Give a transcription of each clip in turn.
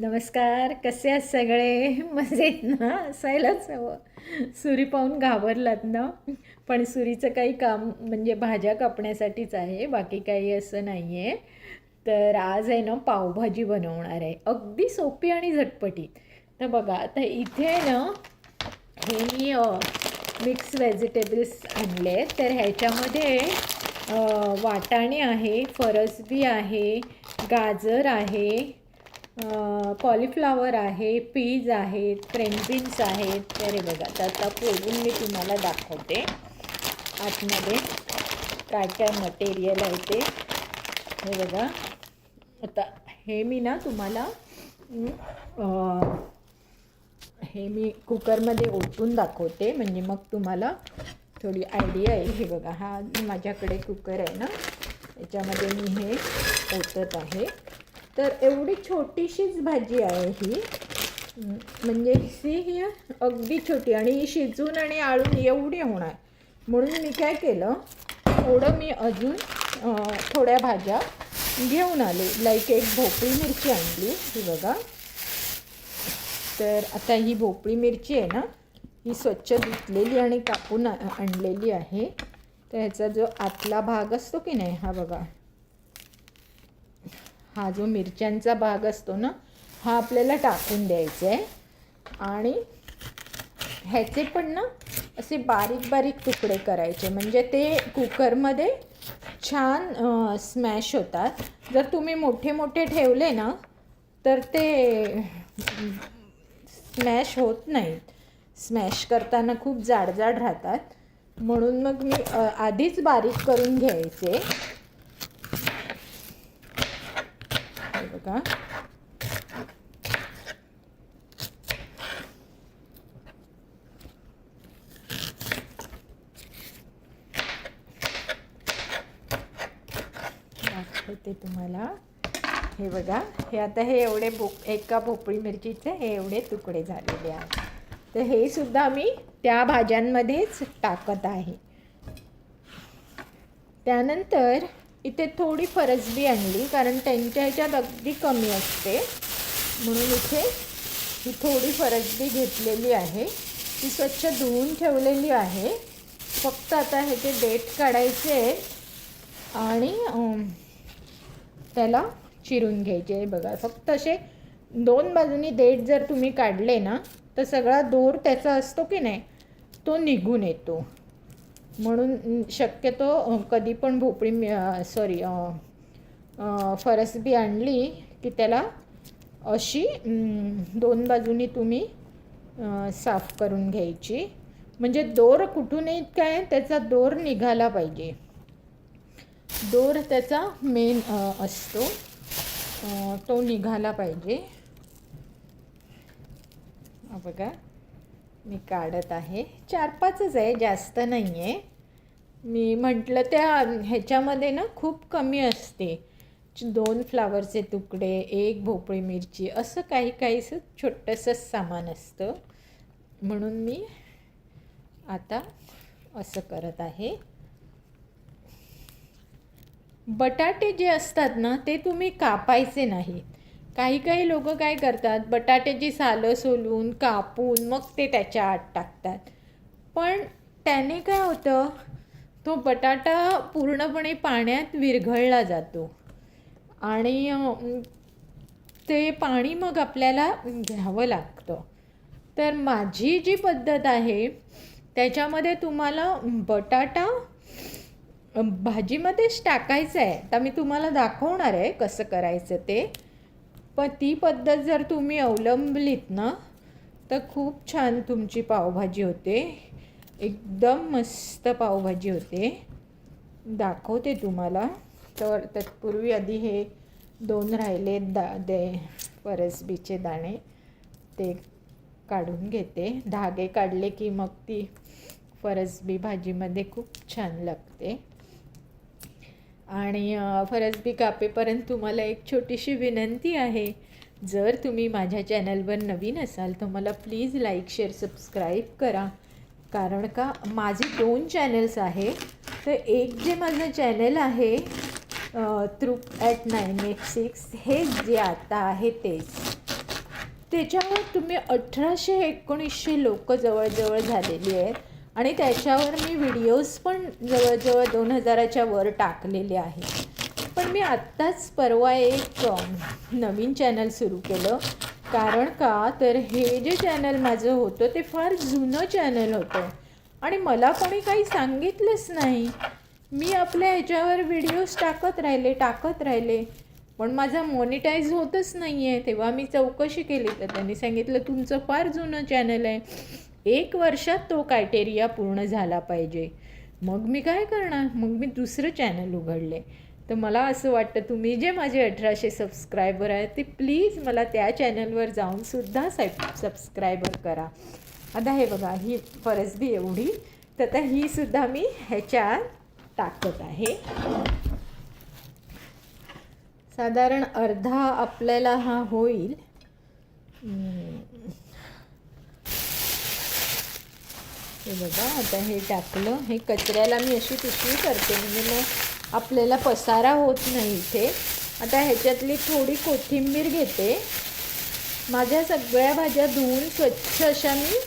नमस्कार. कसे आहात सगळे? मजेत ना? असायलाच हवं. सुरी पाहून घाबरलात ना? पण सुरीचं काही काम म्हणजे भाज्या कापण्यासाठीच आहे, बाकी काही असं नाही आहे. तर आज आहे ना पावभाजी बनवणार आहे, अगदी सोपी आणि झटपटीत. तर बघा आता इथे आहे ना, हे मी मिक्स व्हेजिटेबल्स आणले. तर ह्याच्यामध्ये वाटाणे आहे, फरसबी आहे, गाजर आहे, कॉलीफ्लावर आहे, पीज आहेत, फ्रेंच बीन्स आहेत. तर हे बघा, तर आता फोडून मी तुम्हाला दाखवते आतमध्ये काय काय मटेरियल आहे ते. हे बघा, आता हे मी ना तुम्हाला हे मी कुकरमध्ये ओतून दाखवते, म्हणजे मग तुम्हाला थोडी आयडिया येईल. हे बघा, हा माझ्याकडे कुकर आहे ना, याच्यामध्ये मी हे ओतत आहे. तर एवढी छोटीशीच भाजी आहे ही, म्हणजे ही अगदी छोटी, आणि ही शिजून आणि आळून एवढी होणार. म्हणून मी काय केलं, थोडं मी अजून थोड्या भाज्या घेऊन आले. लाईक एक भोपळी मिरची आणली, ही बघा. तर आता ही भोपळी मिरची आहे ना, ही स्वच्छ धुतलेली आणि कापून आणलेली आहे. तर ह्याचा जो आतला भाग असतो की नाही, हा बघा, हा जो मिरच्यांचा भाग असतो ना, हा आपल्याला टाकून द्यायचा आहे. आणि ह्याचे पण ना असे बारीक बारीक तुकडे करायचे, म्हणजे ते कुकरमध्ये छान स्मॅश होतात. जर तुम्ही मोठे मोठे ठेवले ना, तर ते स्मॅश होत नाहीत. स्मॅश करताना खूप जाड जाड राहतात. म्हणून मग मी आधीच बारीक करून घ्यायचे. बघा, दाखवते तुम्हाला. हे बघा, हे आता हे एवढे एका भोपळी मिरचीचे हे एवढे तुकडे झालेले आहेत. तर हे सुद्धा मी त्या भाज्यांमध्येच टाकत आहे. त्यानंतर इथे थोडी फरसबी आणली, कारण त्यांच्या ह्याच्यात अगदी कमी असते, म्हणून इथे ही थोडी फरसबी घेतलेली आहे. ती स्वच्छ धुवून ठेवलेली आहे. फक्त आता ह्याचे देठ काढायचे आहेत आणि त्याला चिरून घ्यायचे. बघा, फक्त असे दोन बाजूनी देठ जर तुम्ही काढले ना, तर सगळा दोर त्याचा असतो की नाही, तो निघून येतो. म्हणून शक्यतो कधी पण फरसबी आणली की त्याला अशी दोन बाजूनी तुम्ही साफ करून घ्यायची, म्हणजे दोर कुठून येत काय, त्याचा दोर निघाला पाहिजे. दोर त्याचा मेन असतो, तो निघाला पाहिजे. बघा, मी काढत आहे. 4-5च आहे, जास्त नाही आहे. मी म्हटलं त्या ह्याच्यामध्ये ना खूप कमी असते. 2 फ्लावरचे तुकडे, 1 भोपळी मिरची, असं काही काहीसं छोटंसंच सामान असतं. म्हणून मी आता असं करत आहे. बटाटे जे असतात ना, ते तुम्ही कापायचे नाहीत. काही काही लोक काय करतात, बटाट्याची सालं सोलून कापून मग ते त्याच्या आत टाकतात. पण त्याने काय होतं, तो बटाटा पूर्णपणे पाण्यात विरघळला जातो आणि ते पाणी मग आपल्याला घ्यावं लागतं. तर माझी जी पद्धत आहे त्याच्यामध्ये तुम्हाला बटाटा भाजीमध्येच टाकायचं आहे. आता मी तुम्हाला दाखवणार आहे कसं करायचं ते. पण ती पद्धत जर तुम्ही अवलंबलीत ना, तर खूप छान तुमची पावभाजी होते. एकदम मस्त पावभाजी होते. दाखवते तुम्हाला. तर तत्पूर्वी आधी हे 2 राहिले फरसबीचे दाणे ते काढून घेते. धागे काढले की मग ती फरसबी भाजीमध्ये खूप छान लागते. आणि फरसबी कापेपर्यंत तुम्हाला एक छोटीशी विनंती आहे. जर तुम्ही माझ्या चॅनलवर नवीन असाल तर मला प्लीज लाईक, शेअर, सबस्क्राईब करा. कारण का माझे 2 चॅनल्स आहे. तर एक जे माझं चॅनल आहे Trup@986, हे जे आता आहे तेच, त्याच्यावर तुम्ही 1800-1900 लोक जवळजवळ झालेली आहेत आणि त्याच्यावर मी व्हिडिओज पण जवळजवळ 2000च्या वर टाकलेले आहेत. पण मी आत्ताच परवा एक नवीन चॅनल सुरू केलं. कारण का तर हे जे चॅनल माझं होतं ते फार जुनं चॅनल होतं आणि मला कोणी काही सांगितलंच नाही. मी आपल्या ह्याच्यावर व्हिडिओज टाकत राहिले पण माझा मॉनिटाईज होतच नाही आहे. तेव्हा मी चौकशी केली तर त्यांनी सांगितलं तुमचं फार जुनं चॅनल आहे, 1 वर्षात तो क्रायटेरिया पूर्ण झाला पाहिजे. मग मी काय करणार, मग मी दुसरं चॅनल उघडले. तर मला असं वाटतं तुम्ही जे माझे 1800 सबस्क्रायबर आहेत ते प्लीज मला त्या चॅनलवर जाऊनसुद्धा सबस्क्रायबर करा. आता हे बघा, ही फरसबी एवढी, तर आता ही सुद्धा मी ह्याच्यात टाकत आहे. साधारण अर्धा आपल्याला हा होईल. हे बघा, आता हे टाकलं. हे कचऱ्याला मी अशी पिशवी करते म्हणजे मग आपल्याला पसारा होत नाही इथे. आता ह्याच्यातली थोडी कोथिंबीर घेते. माझ्या सगळ्या भाज्या धुवून स्वच्छ अशा मी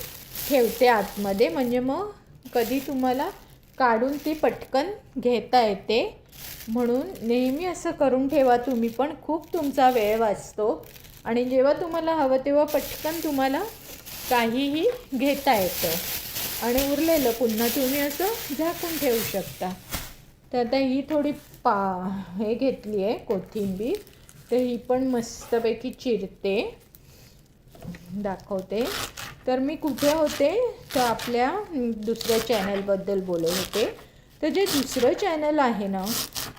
ठेवते आतमध्ये, म्हणजे मग कधी तुम्हाला काढून ती पटकन घेता येते. म्हणून नेहमी असं करून ठेवा तुम्ही पण. खूप तुमचा वेळ वाचतो आणि जेव्हा तुम्हाला हवं तेव्हा पटकन तुम्हाला काहीही घेता येतं आणि उरलेलं पुन्हा तुम्ही असं झाकून ठेवू शकता. तर आता ही थोडी हे घेतली आहे कोथिंबीर, तर ही पण मस्तपैकी चिरते, दाखवते. तर मी कुठे होते तर आपल्या दुसऱ्या चॅनलबद्दल बोलत होते. तर जे दुसरं चॅनल आहे ना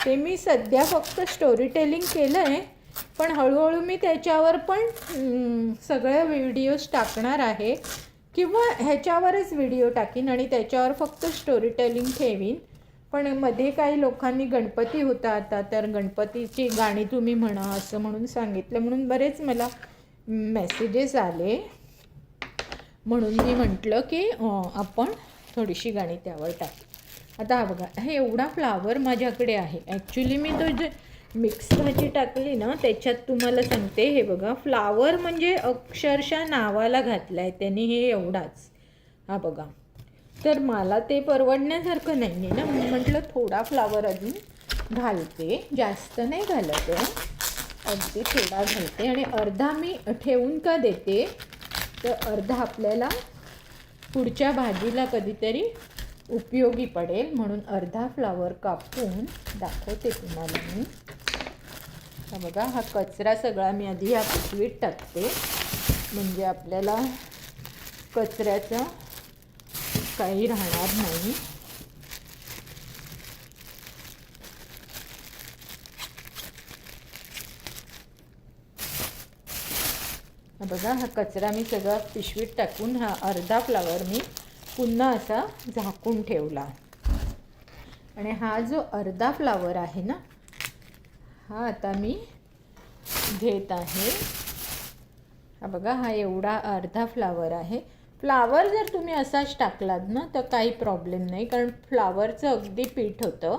ते मी सध्या फक्त स्टोरी टेलिंग केलं आहे, पण हळूहळू मी त्याच्यावर पण सगळे व्हिडिओज टाकणार आहे किंवा ह्याच्यावरच व्हिडिओ टाकीन आणि त्याच्यावर फक्त स्टोरी टेलिंग ठेवीन. पण मध्ये काही लोकांनी गणपती होता आता, तर गणपतीची गाणी तुम्ही म्हणा असं म्हणून सांगितलं, म्हणून बरेच मला मेसेजेस आले. म्हणून मी म्हटलं की आपण थोडीशी गाणी त्यावर टाकू. आता हा बघा, हे एवढा फ्लावर माझ्याकडे आहे. ॲक्च्युली मी तो जे मिक्स भाजी टाकली ना त्याच्यात तुम्हाला सांगते, हे बघा फ्लावर म्हणजे अक्षरशः नावाला घातला आहे त्यांनी, हे एवढाच. हा बघा, तर मला ते परवडण्यासारखं नाही आहे ना, म्हटलं थोडा फ्लावर अजून घालते, जास्त नाही घालत आहे, अगदी थोडा घालते. आणि अर्धा मी ठेवून का देते तर अर्धा आपल्याला पुढच्या भाजीला कधीतरी उपयोगी पडेल, म्हणून अर्धा फ्लावर कापून दाखवते तुम्हाला मी. हा बघा, हा कचरा सगळा मी आधी ह्या पिशवीत टाकते म्हणजे आपल्याला कचऱ्याचं काही राहणार नाही. हा बघा, हा कचरा मी सगळा पिशवीत टाकून हा अर्धा फ्लावर मी पुन्हा असा झाकून ठेवला. आणि हा जो अर्धा फ्लावर आहे ना हा आता मी घेत आहे. हा बघा, हा एवढा अर्धा फ्लावर आहे. फ्लावर जर तुम्ही असाच टाकलात ना तर काही प्रॉब्लेम नाही, कारण फ्लावरचं अगदी पीठ होतं,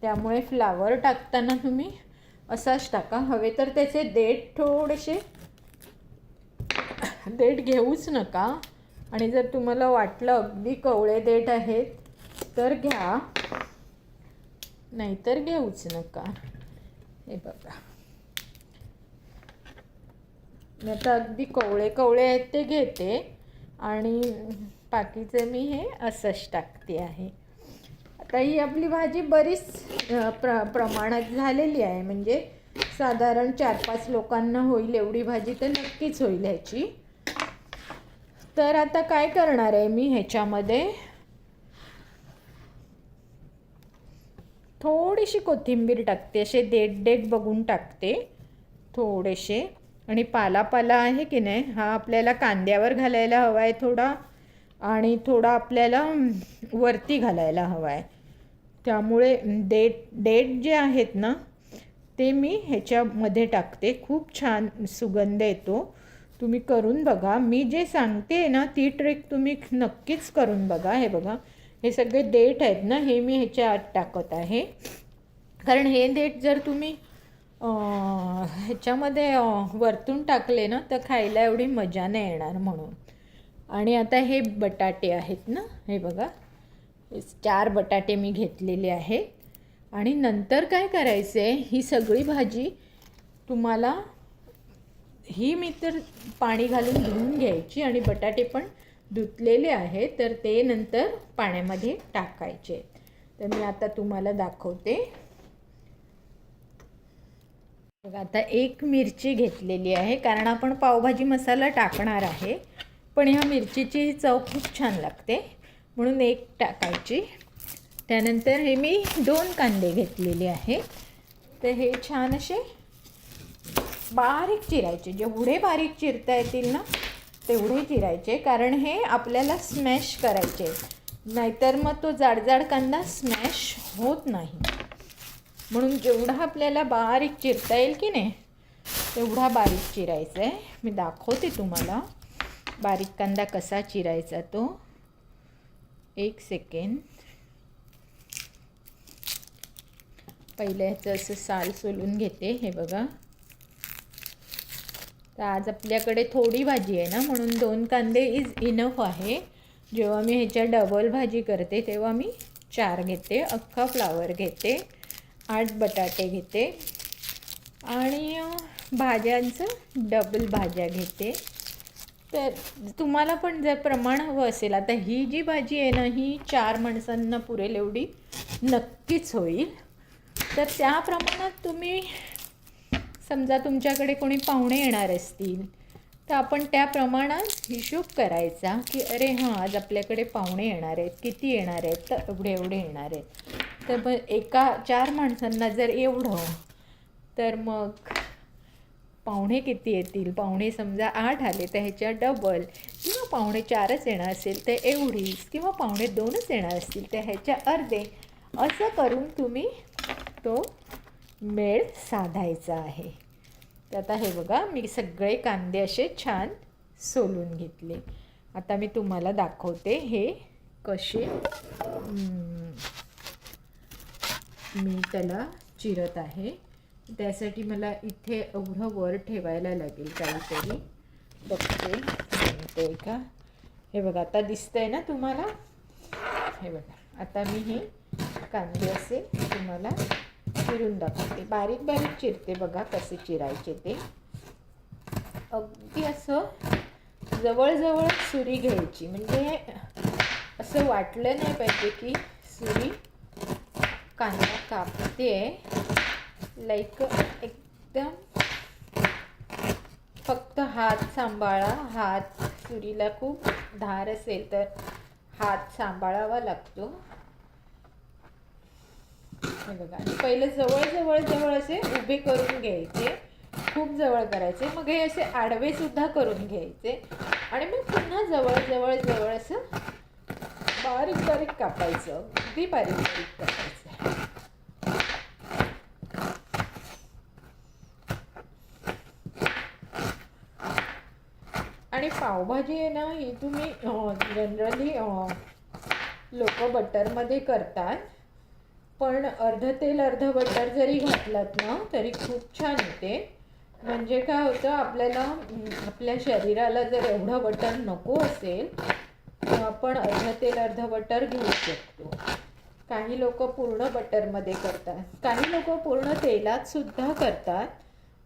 त्यामुळे फ्लावर टाकताना तुम्ही असाच टाका. हवे तर त्याचे देठ थोडेसे, देठ घेऊच नका. आणि जर तुम्हाला वाटलं अगदी कवळे देठ आहेत तर घ्या, नाहीतर घेऊच नका. हे बघा, आता अगदी कवळे कवळे आहेत ते घेते आणि बाकीचं मी हे असंच टाकते आहे. आता ही आपली भाजी बरीच प्रमाणात झालेली आहे, म्हणजे साधारण 4-5 लोकांना होईल एवढी भाजी तर नक्कीच होईल ह्याची. तर आता काय करणार आहे मी, ह्याच्यामध्ये थोडीशी कोथिंबीर टाकते, असे देठ बघून टाकते थोडेसे. आणि पाला आहे की नाही हा आपल्याला कांद्यावर घालायला हवा आहे थोडा, आणि थोडा आपल्याला वरती घालायला हवा आहे. त्यामुळे देठ जे आहेत ना ते मी ह्याच्यामध्ये टाकते. खूप छान सुगंध येतो. तुम्ही करून बघा, मी जे सांगते ना ती ट्रिक तुम्ही नक्कीच करून बघा. हे बघा, हे सगळे देठ आहेत ना हे मी ह्याच्या आत टाकत आहे, कारण हे देठ जर तुम्ही ह्याच्यामध्ये वरतून टाकले ना तर खायला एवढी मजा नाही येणार म्हणून. आणि आता हे बटाटे आहेत ना, हे बघा, 4 बटाटे मी घेतलेले आहे. आणि नंतर काय करायचं आहे, ही सगळी भाजी तुम्हाला ही मी तर पाणी घालून धुवून घ्यायची आणि बटाटे पण धुतलेले आहे, तर ते नंतर पाण्यामध्ये टाकायचे. तर मी आता तुम्हाला दाखवते. बघा, आता 1 मिरची घेतलेली आहे, कारण आपण पावभाजी मसाला टाकणार आहे, पण ह्या मिरचीची चव खूप छान लागते म्हणून 1 टाकायची. त्यानंतर हे मी 2 कांदे घेतलेले आहे, तर हे छान असे बारीक चिरायचे. जेवढे बारीक चिरता येतील ना तेवढे चिरायचे, कारण हे आपल्याला स्मॅश करायचे, नाहीतर मग तो जाडजाड कांदा स्मॅश होत नाही. म्हणून जेवढा आपल्याला बारीक चिरता येईल की नाही तेवढा बारीक चिरायचा आहे. मी दाखवते तुम्हाला बारीक कांदा कसा चिरायचा तो. 1 सेकंड. पहिले ह्याचं असं साल सोलून घेते. हे बघा, तर आज आपल्याकडे थोडी भाजी आहे ना, म्हणून 2 कांदे इज इनफ आहे. जेव्हा मी ह्याच्या डबल भाजी करते तेव्हा मी 4 घेते. अख्खा फ्लावर घेते, 8 बटाटे घेते आणि भाज्यांचं डबल भाज्या घेते. तर तुम्हाला पण जर प्रमाण हवं असेल, आता ही जी भाजी आहे ना ही 4 माणसांना पुरेल एवढी नक्कीच होईल. तर त्या प्रमाणात तुम्ही, समजा तुमच्याकडे कोणी पाहुणे येणार असतील तर आपण त्या प्रमाणात हिशोब करायचा की अरे हां, आज आपल्याकडे पाहुणे येणार आहेत, किती येणार आहेत, तर एवढे एवढे येणार आहेत. तर मग 4 माणसांना जर एवढं, तर मग पाहुणे किती येतील, पाहुणे समजा 8 आले तर ह्याच्या डबल, किंवा पाहुणे 4च येणार असेल तर एवढीच, किंवा पाहुणे 2च येणार असतील तर ह्याच्या अर्धे, असं करून तुम्ही तो मेळ साधायचा आहे. तर आता हे बघा, मी सगळे कांदे असे छान सोलून घेतले. आता मी तुम्हाला दाखवते हे कसे मी त्याला चिरत आहे. त्यासाठी मला इथे एवढं वर ठेवायला लागेल काहीतरी. बघते म्हणते का. हे बघा, आता दिसतंय ना तुम्हाला. हे बघा, आता मी हे कांदे असे तुम्हाला चिरून दाखवते. बारीक बारीक चिरते बघा कसे चिरायचे ते. अगदी असं जवळजवळ सुरी घ्यायची, म्हणजे असं वाटलं नाही पाहिजे की सुरी कांदा कापते. लाईक एकदम फक्त हात सांभाळा. हात, सुरीला खूप धार असेल तर हात सांभाळावा लागतो. हे बघा, पहिले जवळ असे उभे करून घ्यायचे, खूप जवळ करायचे, मग हे असे आडवे सुद्धा करून घ्यायचे आणि मग पुन्हा जवळ असं बारीक बारीक कापायचं. अगदी बारीक बारीक कापायचं. आणि पावभाजी आहे ना, ही तुम्ही जनरली लोक बटरमध्ये करतात, पण अर्ध तेल अर्ध बटर जरी घातलात ना तरी खूप छान होते. म्हणजे काय होतं, आपल्याला आपल्या शरीराला जर एवढं बटर नको असेल तर आपण अर्ध तेल अर्ध बटर घेऊ शकतो. काही लोक पूर्ण बटरमध्ये करतात, काही लोक पूर्ण तेलात सुद्धा करतात.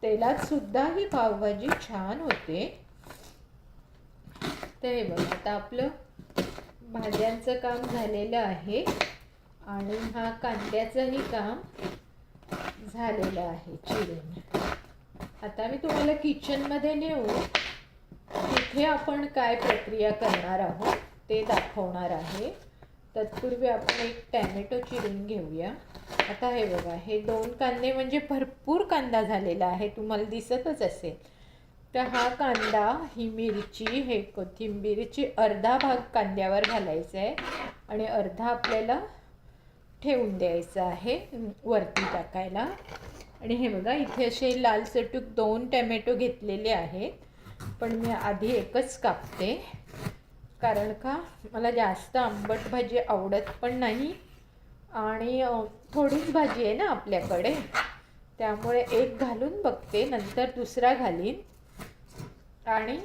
तेलात सुद्धा ही पावभाजी छान होते. तर हे बघा, आता आपलं भाज्यांचं काम झालेलं आहे आणि हा कांद्याचंही काम झालेलं आहे चिरून. आता मी तुम्हाला किचनमध्ये नेऊ, तिथे आपण काय प्रक्रिया करणार आहोत ते दाखवणार आहे. तत्पूर्वी आपण एक टॅमॅटो चिरून घेऊया. आता हे बघा, हे 2 कांदे म्हणजे भरपूर कांदा झालेला आहे, तुम्हाला दिसतच असेल. तर हा कांदा, ही मिरची, हे कोथिंबीरची अर्धा भाग कांद्यावर घालायचा आहे आणि अर्धा आपल्याला ठेवून द्यायचं आहे वरती टाकायला. आणि हे बघा, इथे असे लाल चटूक 2 टॅमॅटो घेतलेले आहेत, पण मी आधी एकच कापते, कारण का मला जास्त आंबट भाजी आवडत पण नाही आणि थोडीच भाजी आहे ना आपल्याकडे, त्यामुळे एक घालून बघते, नंतर दुसरा घालीन आणि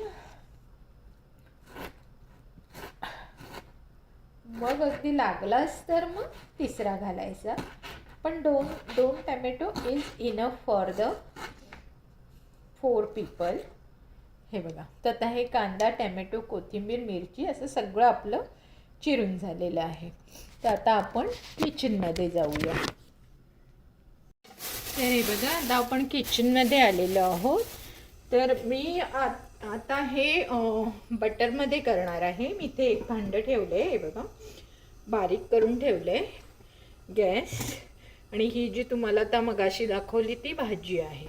मग अगदी लागलाच तर मग तिसरा घालायचा. पण दोन tomato is enough for the 4 people. हे बघा, तर आता हे कांदा, टॅमॅटो, कोथिंबीर, मिरची असं सगळं आपलं चिरून झालेलं आहे. तर आता आपण किचनमध्ये जाऊया. तर हे बघा, आता आपण किचनमध्ये आलेलो आहोत. तर मी आता हे बटरमध्ये करणार आहे. मी इथे एक भांडं ठेवलं आहे, हे बघा, बारीक करून ठेवलं आहे गॅस. आणि ही जी तुम्हाला आता मगाशी दाखवली ती भाजी आहे.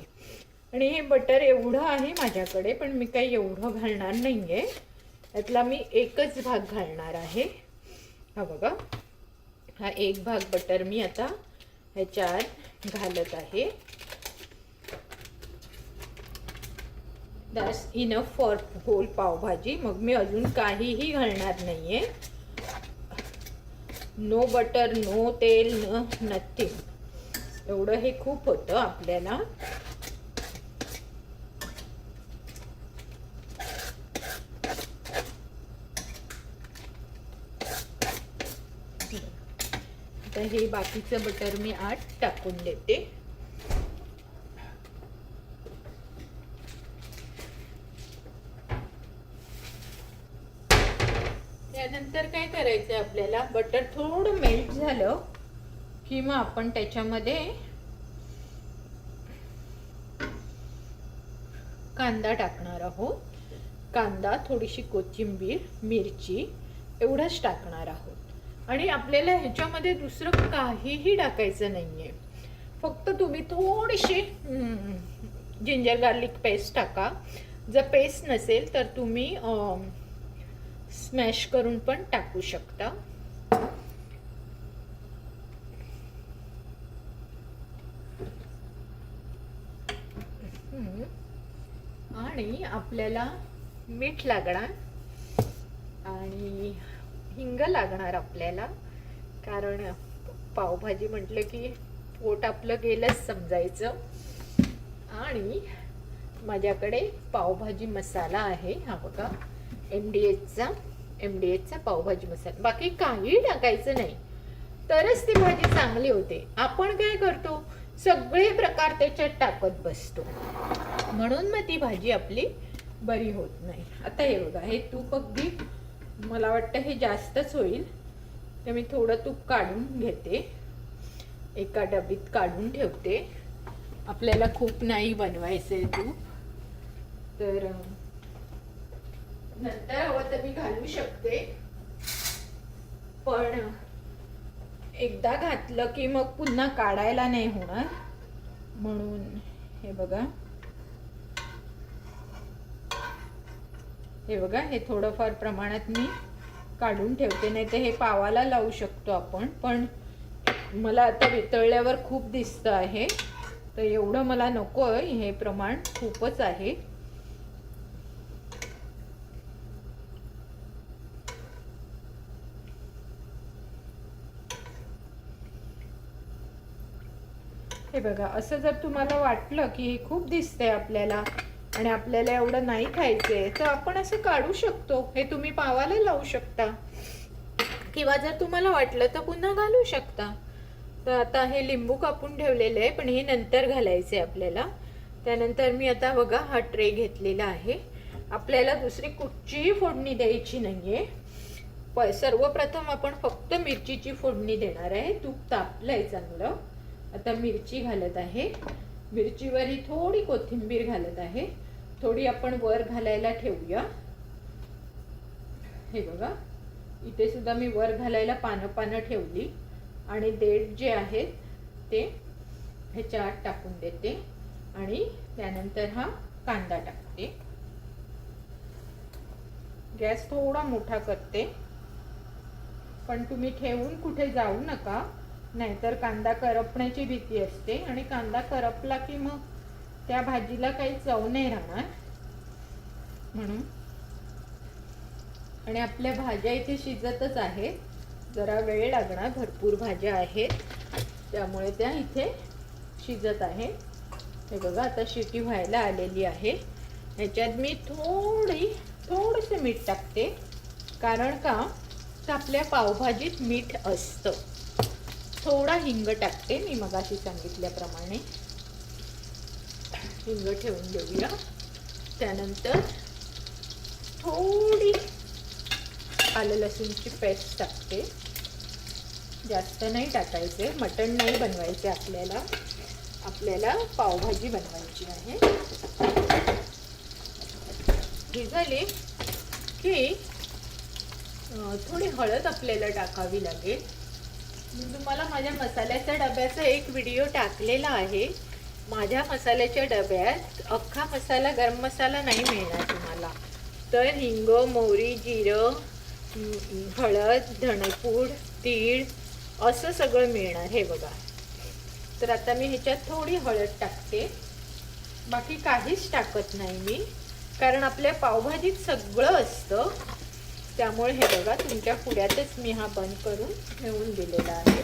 आणि हे बटर एवढं आहे माझ्याकडे, पण मी काही एवढं घालणार नाही आहे. त्यातला मी एकच भाग घालणार आहे. हा बघा, हा एक भाग बटर मी आता ह्याच्यात घालत आहे. That's enough for whole pav bhaji. मग मी अजून काहीही घालणार नाही आहे. No butter, no tel, nothing. एवढं हे खूप होतं आपल्याला. तर हे बाकीचं बटर मी आत टाकून देते. त्यानंतर काय करायचं आपल्याला, बटर थोडं मेल्ट झालं की मग आपण त्याच्यामध्ये कांदा टाकणार आहोत. कांदा, थोडीशी कोथिंबीर, मिरची एवढंच टाकणार आहोत. आणि आपल्याला ह्याच्यामध्ये दुसरं काहीही टाकायचं नाही आहे. फक्त तुम्ही थोडीशी जिंजर गार्लिक पेस्ट टाका. जर पेस्ट नसेल तर तुम्ही स्मॅश करून पण टाकू शकता. आणि आपल्याला मीठ लागणार आणि हिंग लागणार आपल्याला, कारण पावभाजी म्हटलं की पोट आपलं गेलंच समजायचं. आणि माझ्याकडे पावभाजी मसाला आहे, हा बघा, MDHचा पावभाजी मसाला. बाकी काही टाकायचं नाही, तरच ती भाजी चांगली होते. आपण काय करतो, सगळे प्रकार त्याच्यात टाकत बसतो, म्हणून मग ती भाजी आपली बरी होत नाही. आता हे बघा, हे तूप अगदी मला वाटतं हे जास्तच होईल, तर मी थोडं तूप काढून घेते, एका डबीत काढून ठेवते. आपल्याला खूप नाही बनवायचं आहे तूप, तर नंतर हवं तर मी घालू शकते. पण एकदा घातलं की मग पुन्हा काढायला नाही होणार, म्हणून हे बघा, हे बघा, हे थोडंफार प्रमाणात मी काढून ठेवते. नाही तर हे पावाला लावू शकतो आपण, पण मला आता वितळल्यावर खूप दिसतं आहे, तर एवढं मला नको आहे. हे प्रमाण खूपच आहे. हे बघा, असं जर तुम्हाला वाटलं की हे खूप दिसतंय आपल्याला आणि आपल्याला एवढं नाही खायचंय, तर आपण असं काढू शकतो. हे तुम्ही पावाला लावू शकता, किंवा जर तुम्हाला वाटलं तर पुन्हा घालू शकता. तर आता हे लिंबू कापून ठेवलेलं आहे, पण हे नंतर घालायचे आपल्याला. त्यानंतर मी आता बघा हा ट्रे घेतलेला आहे. आपल्याला दुसरी कुठचीही फोडणी द्यायची नाहीये. सर्वप्रथम आपण फक्त मिरचीची फोडणी देणार आहे. तूप तापलंय चांगलं. आता मिरची घालत आहे. मिरचीवर ही थोडी कोथिंबीर घालत आहे. थोडी आपण वर घालायला ठेवूया. हे बघा, इथे सुद्धा मी वर घालायला पानं ठेवली. आणि देठ जे आहेत ते ह्याच्या आत टाकून देते आणि त्यानंतर हा कांदा टाकते. गॅस थोडा मोठा करते, पण तुम्ही ठेवून कुठे जाऊ नका, नाहीतर कांदा करपण्याची भीती असते आणि कांदा करपला की मग त्या भाजीला काही चव नाही राहणार म्हणून. आणि आपल्या भाज्या इथे शिजतच आहेत, जरा वेळ लागणार, भरपूर भाज्या आहेत त्यामुळे त्या इथे शिजत आहे. हे बघा आता शिटी व्हायला आलेली आहे. ह्याच्यात मी थोडंसं मीठ टाकते, कारण का तर आपल्या पावभाजीत मीठ असतं. थोडा हिंग टाकते मी मगाशी सांगितल्याप्रमाणे. हिंग ठेवून देऊया. त्यानंतर थोडी आलं लसूणची पेस्ट टाकते. जास्त नाही टाकायचे, मटण नाही बनवायचे आपल्याला पावभाजी बनवायची आहे. हे झाले की थोडी हळद आपल्याला टाकावी लागेल. मी तुम्हाला माझ्या मसाल्याच्या डब्याचा एक व्हिडिओ टाकलेला आहे. माझ्या मसाल्याच्या डब्यात अख्खा मसाला, गरम मसाला नाही मिळणार तुम्हाला. तर हिंग, मोहरी, जिरं, हळद, धणेपूड, तीळ असं सगळं मिळणार. हे बघा. तर आता मी ह्याच्यात थोडी हळद टाकते, बाकी काहीच टाकत नाही मी, कारण आपल्या पावभाजीत सगळं असतं. त्यामुळे हे बघा, तुमच्या पुढ्यातच मी हा बंद करून ठेवून दिलेला आहे.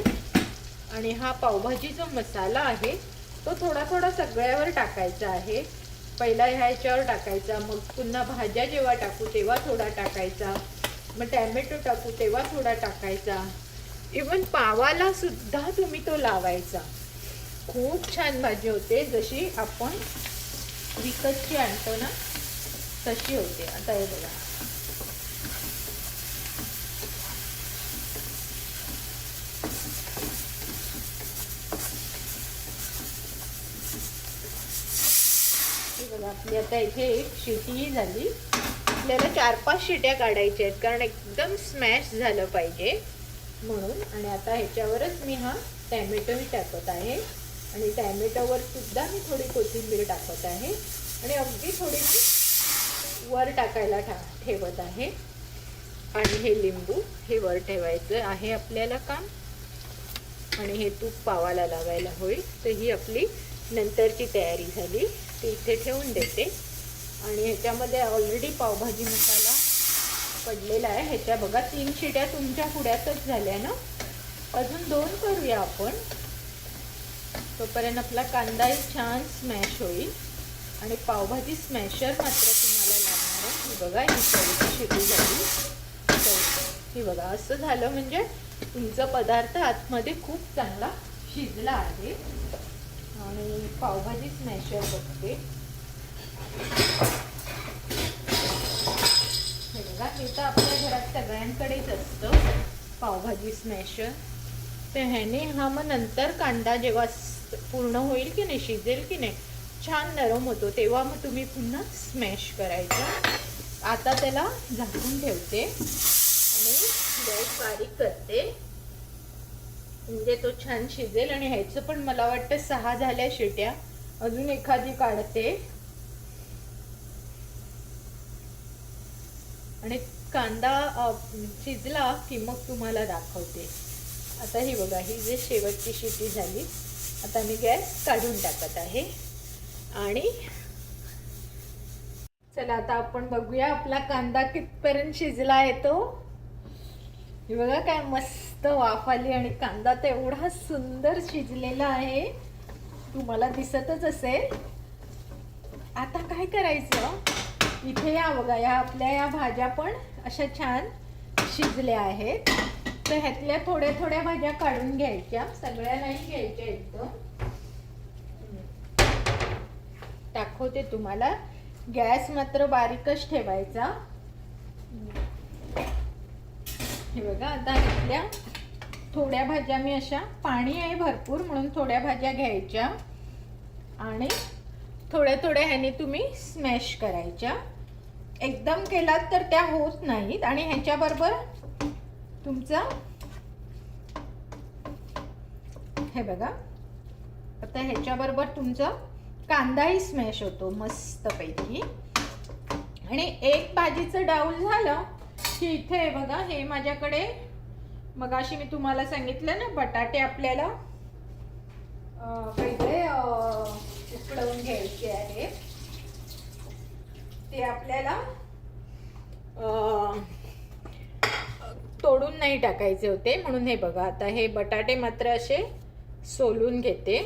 आणि हा पावभाजी जो मसाला आहे तो थोडा सगळ्यावर टाकायचा आहे. पहिला ह्याच्यावर टाकायचा, मग पुन्हा भाज्या जेव्हा टाकू तेव्हा थोडा टाकायचा, मग टॅमॅटो टाकू तेव्हा थोडा टाकायचा. इवन पावाला सुद्धा तुम्ही तो लावायचा. खूप छान भाजी होते, जशी आपण विकतची आणतो ना तशी होते. आता हे बघा, आपली आता इथे एक शिटी झाली. आपल्याला 4-5 शिट्या काढायच्या आहेत, कारण एकदम स्मॅश झालं पाहिजे म्हणून. आणि आता ह्याच्यावरच मी हा टॅमॅटोही टाकत आहे, आणि टॅमॅटोवर सुद्धा मी थोडी कोथिंबीर टाकत आहे, आणि अगदी थोडीशी वर टाकायला ठेवत आहे. आणि हे लिंबू हे वर ठेवायचं आहे आपल्याला काम. आणि हे तूप पावाला लावायला होईल. तर ही आपली नंतरची तयारी झाली, ती इथे ठेवून देते. आणि ह्याच्यामध्ये ऑलरेडी पावभाजी मसाला पडलेला आहे. ह्याच्या बघा 3 शिट्या तुमच्या पुढ्यातच झाल्या ना. अजून 2 करूया आपण, तोपर्यंत आपला कांदाही छान स्मॅश होईल. आणि पावभाजी स्मॅशर मात्र तुम्हाला लागणार आहे. ही बघा, ही 4थी शिटी झाली. ही बघा, असं झालं म्हणजे तुमचा पदार्थ आतमध्ये खूप चांगला शिजला आहे. आणि पावभाजी स्मॅशर बघते. हे बघा, हे तर आपल्या घरात सगळ्यांकडेच असतं पावभाजी स्मॅशर. तर ह्याने हा मग नंतर कांदा जेव्हा पूर्ण होईल की नाही, शिजेल की नाही, छान नरम होतो, तेव्हा मग तुम्ही पुन्हा स्मॅश करायचं. आता त्याला झाकून ठेवते आणि गॅस बारीक करते, म्हणजे तो छान शिजेल. आणि ह्याचं पण मला वाटतं 6 झाल्या शिट्या, अजून एखादी काढते. आणि कांदा शिजला की मग तुम्हाला दाखवते. आता ही बघा, ही जे शेवटची शिटी झाली. आता मी गॅस काढून टाकत आहे. आणि चला आता आपण बघूया आपला कांदा कितपर्यंत शिजला आहे तो. हे बघा, काय मस्त वाफ आली, आणि कांदा तर एवढा सुंदर शिजलेला आहे, तुम्हाला दिसतच असेल. आता काय करायचं, इथे या बघा, या आपल्या या भाज्या पण अशा छान शिजल्या आहेत. तर ह्यातल्या थोड्या भाज्या काढून घ्यायच्या, सगळ्या नाही घ्यायच्या एकदम. दाखवते तुम्हाला. गॅस मात्र बारीकच ठेवायचा. हे बघा, आता इथल्या थोड्या भाज्या मी अशा, पाणी आहे भरपूर म्हणून थोड्या भाज्या घ्यायच्या आणि थोड्या ह्याने तुम्ही स्मॅश करायच्या. एकदम केलात तर त्या होत नाहीत. आणि ह्याच्याबरोबर तुमचा हे बघा, आता ह्याच्याबरोबर तुमचा कांदाही स्मॅश होतो मस्तपैकी. आणि एक भाजीचं डाऊल झालं की इथे बघा, हे माझ्याकडे मगाशी मी तुम्हाला सांगितलं ना, बटाटे आपल्याला पहिले उकडवून घ्यायचे आहेत. ते आपल्याला तोडून नाही टाकायचे होते, म्हणून हे बघा, आता हे बटाटे मात्र असे सोलून घेते.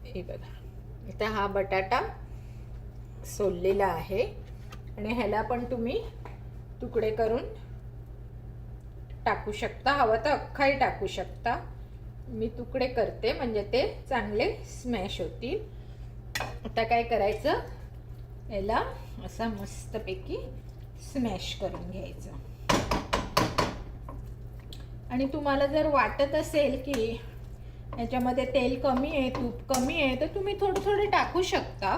हे बघा, आता हा बटाटा सोललेला आहे आणि ह्याला पण तुम्ही तुकडे करून टाकू शकता, हवं तर अख्खाही टाकू शकता. मी तुकडे करते म्हणजे ते चांगले स्मॅश होतील. आता काय करायचं, याला असा मस्तपैकी स्मॅश करून घ्यायचं. आणि तुम्हाला जर वाटत असेल की याच्यामध्ये तेल कमी आहे, तूप कमी आहे, तर तुम्ही थोडं थोडं टाकू शकता.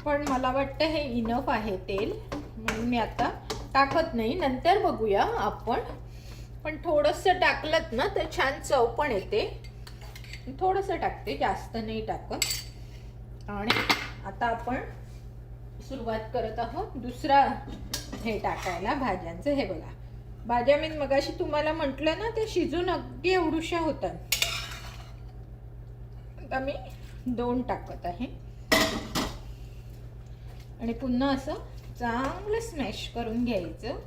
पण मला वाटतं हे इनफ आहे तेल, म्हणून मी आता टाकत नाही. नंतर बघूया आपण. पण थोडंसं टाकलंत ना तर छान चव पण येते. थोडंसं टाकते, जास्त नाही टाकत. आणि आता आपण सुरुवात करत आहोत दुसरा हे टाकायला भाज्यांचं. हे बघा, भाज्या मी मगाशी तुम्हाला म्हटलं ना, ते शिजून अगदी एवढूशा होतात. आता मी 2 टाकत आहे आणि पुन्हा असं चांगलं स्मॅश करून घ्यायचं.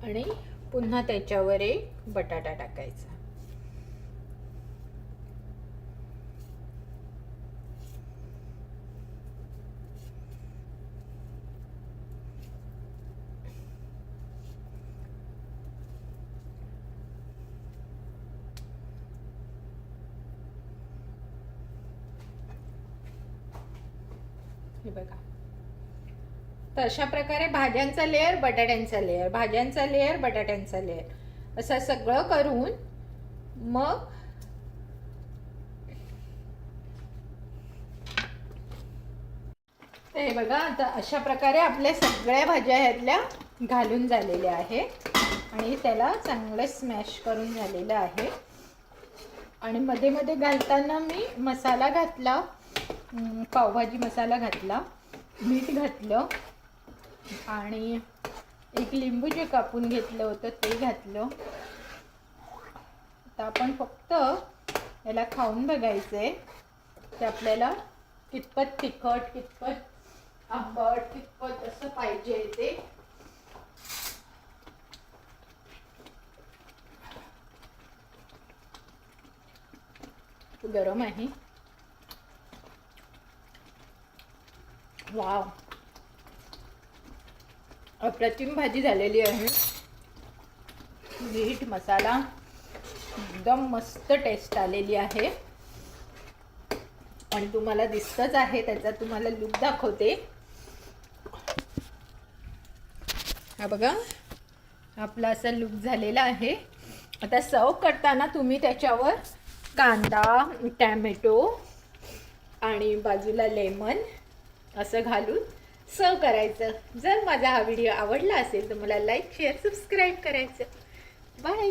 आणि पुन्हा त्याच्यावर एक बटाटा टाकायचा. हे बघा, तर अशा प्रकारे भाज्यांचा लेअर, बटाट्यांचा लेअर, भाज्यांचा लेअर, बटाट्यांचा लेअर असं सगळं करून मग हे बघा, आता अशा प्रकारे आपल्या सगळ्या भाज्या ह्यातल्या घालून झालेल्या आहेत आणि त्याला चांगलं स्मॅश करून झालेलं आहे. आणि मध्ये मध्ये घालताना मी मसाला घातला, पावभाजी मसाला घातला, मीठ घातलं आणि एक लिंबू जे कापून घेतलं होतं ते घातलं. आता आपण फक्त याला खाऊन बघायचंय की आपल्याला कितपत तिखट, कितपत आंबट, कितपत असं पाहिजे ते. गरम आहे. वाव, अप्रतिम भाजी झालेली आहे. मीठ, मसाला एकदम मस्त टेस्ट आलेली आहे. आणि तुम्हाला दिसतच आहे, त्याचा तुम्हाला लुक दाखवते. हा बघा, आपला असा लुक झालेला आहे. आता सर्व करताना तुम्ही त्याच्यावर कांदा, टॅमॅटो आणि बाजूला लेमन असं घालून सर्व करायचं. जर माझा हा व्हिडिओ आवडला असेल तर मला लाईक, शेअर, सबस्क्राईब करायचं. बाय.